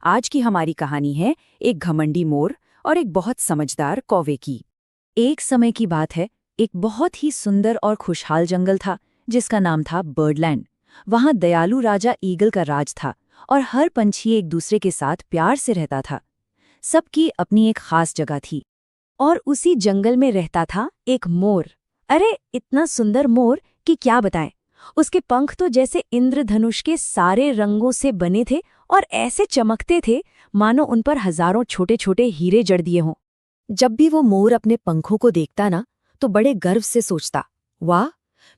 आज की हमारी कहानी है एक घमंडी मोर और एक बहुत समझदार कौवे की। एक समय की बात है, एक बहुत ही सुंदर और खुशहाल जंगल था जिसका नाम था बर्डलैंड। वहाँ दयालु राजा ईगल का राज था और हर पंछी एक दूसरे के साथ प्यार से रहता था। सबकी अपनी एक खास जगह थी और उसी जंगल में रहता था एक मोर। अरे इतना सुंदर मोर कि क्या बताएं। उसके पंख तो जैसे इंद्रधनुष के सारे रंगों से बने थे और ऐसे चमकते थे मानो उन पर हजारों छोटे छोटे हीरे जड़ दिए हों। जब भी वो मोर अपने पंखों को देखता ना तो बड़े गर्व से सोचता, वाह,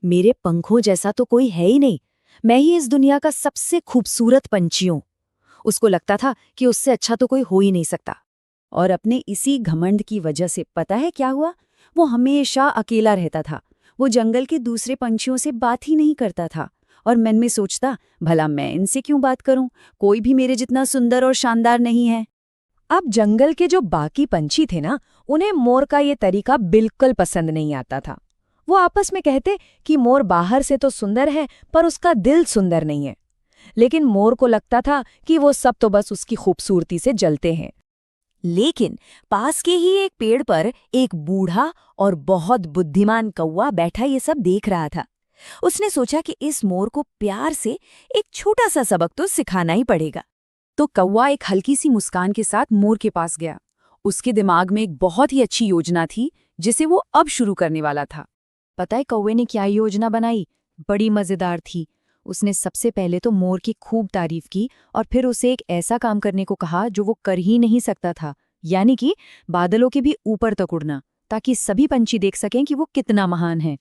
मेरे पंखों जैसा तो कोई है ही नहीं, मैं ही इस दुनिया का सबसे खूबसूरत पंछी हूं। उसको लगता था कि उससे अच्छा तो कोई हो ही नहीं सकता। और अपने इसी घमंड की वजह से पता है क्या हुआ? वो हमेशा अकेला रहता था। वो जंगल के दूसरे पंछियों से बात ही नहीं करता था और मन में सोचता, भला मैं इनसे क्यों बात करूं, कोई भी मेरे जितना सुंदर और शानदार नहीं है। अब जंगल के जो बाकी पंछी थे ना, उन्हें मोर का ये तरीका बिल्कुल पसंद नहीं आता था। वो आपस में कहते कि मोर बाहर से तो सुंदर है पर उसका दिल सुंदर नहीं है। लेकिन मोर को लगता था कि वो सब तो बस उसकी खूबसूरती से जलते हैं। लेकिन पास के ही एक पेड़ पर एक बूढ़ा और बहुत बुद्धिमान कौवा बैठा ये सब देख रहा था। उसने सोचा कि इस मोर को प्यार से एक छोटा सा सबक तो सिखाना ही पड़ेगा। तो कौवा एक हल्की सी मुस्कान के साथ मोर के पास गया। उसके दिमाग में एक बहुत ही अच्छी योजना थी जिसे वो अब शुरू करने वाला था। पता है कौवे ने क्या योजना बनाई? बड़ी मजेदार थी। उसने सबसे पहले तो मोर की खूब तारीफ की और फिर उसे एक ऐसा काम करने को कहा जो वो कर ही नहीं सकता था, यानी कि बादलों के भी ऊपर तक उड़ना, ताकि सभी पंछी देख सकें कि वो कितना महान है।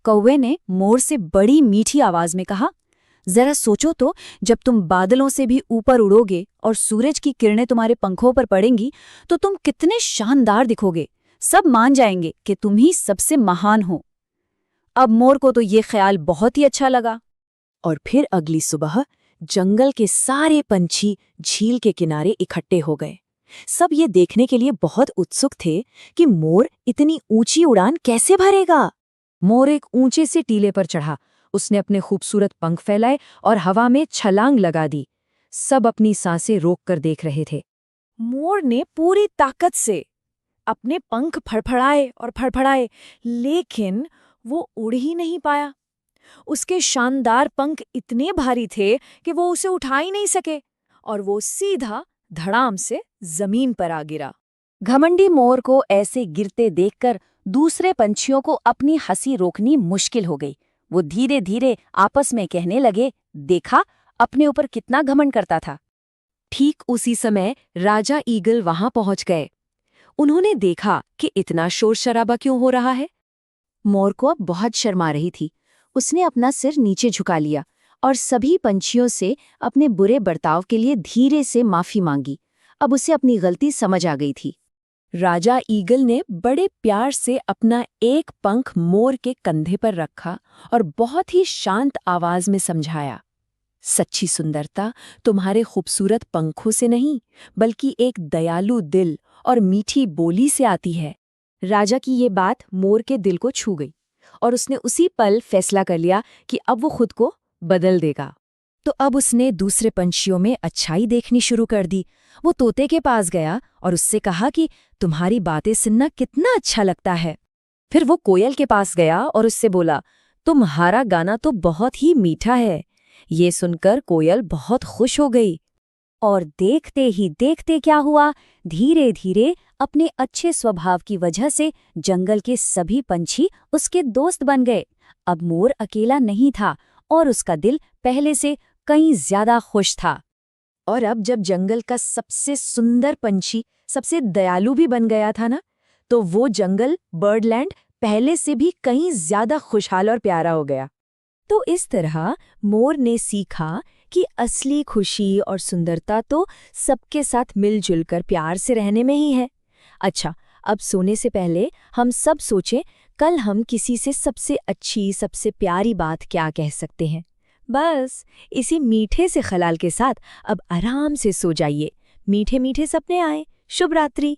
कौवे ने मोर से बड़ी मीठी आवाज में कहा, जरा सोचो तो, जब तुम बादलों से भी ऊपर उड़ोगे और सूरज की किरणें तुम्हारे पंखों पर पड़ेंगी तो तुम कितने शानदार दिखोगे। सब मान जाएंगे कि तुम ही सबसे महान हो। अब मोर को तो ये ख्याल बहुत ही अच्छा लगा और फिर अगली सुबह जंगल के सारे पंछी झील के किनारे इकट्ठे हो गए। सब ये देखने के लिए बहुत उत्सुक थे कि मोर इतनी ऊंची उड़ान कैसे भरेगा। मोर एक ऊंचे से टीले पर चढ़ा। उसने अपने खूबसूरत पंख फैलाए और हवा में छलांग लगा दी। सब अपनी सांसें रोककर देख रहे थे। मोर ने पूरी ताकत से अपने पंख फड़फड़ाए और फड़फड़ाए, लेकिन वो उड़ ही नहीं पाया। उसके शानदार पंख इतने भारी थे कि वो उसे उठा ही नहीं सके और वो सीधा धड़ाम से जमीन पर आ गिरा। घमंडी मोर को ऐसे गिरते देखकर दूसरे पंछियों को अपनी हंसी रोकनी मुश्किल हो गई। वो धीरे धीरे आपस में कहने लगे, देखा, अपने ऊपर कितना घमंड करता था। ठीक उसी समय राजा ईगल वहां पहुंच गए। उन्होंने देखा कि इतना शोर शराबा क्यों हो रहा है। मोर को अब बहुत शर्मा रही थी। उसने अपना सिर नीचे झुका लिया और सभी पंछियों से अपने बुरे बर्ताव के लिए धीरे से माफी मांगी। अब उसे अपनी गलती समझ आ गई थी। राजा ईगल ने बड़े प्यार से अपना एक पंख मोर के कंधे पर रखा और बहुत ही शांत आवाज में समझाया, सच्ची सुंदरता तुम्हारे खूबसूरत पंखों से नहीं, बल्कि एक दयालु दिल और मीठी बोली से आती है। राजा की ये बात मोर के दिल को छू गई और उसने उसी पल फैसला कर लिया कि अब वो खुद को बदल देगा। तो अब उसने दूसरे पंछियों में अच्छाई देखनी शुरू कर दी। वो तोते के पास गया और उससे कहा कि तुम्हारी बातें सुनना कितना अच्छा लगता है। फिर वो कोयल के पास गया और उससे बोला, तुम्हारा गाना तो बहुत ही मीठा है। ये सुनकर कोयल बहुत खुश हो गई और देखते ही देखते क्या हुआ, धीरे धीरे अपने अच्छे स्वभाव की वजह से जंगल के सभी पंछी उसके दोस्त बन गए। अब मोर अकेला नहीं था और उसका दिल पहले से कहीं ज्यादा खुश था। और अब जब जंगल का सबसे सुंदर पंछी सबसे दयालु भी बन गया था ना, तो वो जंगल बर्डलैंड पहले से भी कहीं ज्यादा खुशहाल और प्यारा हो गया। तो इस तरह मोर ने सीखा कि असली खुशी और सुंदरता तो सबके साथ मिलजुल कर प्यार से रहने में ही है। अच्छा, अब सोने से पहले हम सब सोचें, कल हम किसी से सबसे अच्छी, सबसे प्यारी बात क्या कह सकते हैं। बस इसी मीठे से ख्याल के साथ अब आराम से सो जाइए। मीठे मीठे सपने आए। शुभ रात्रि।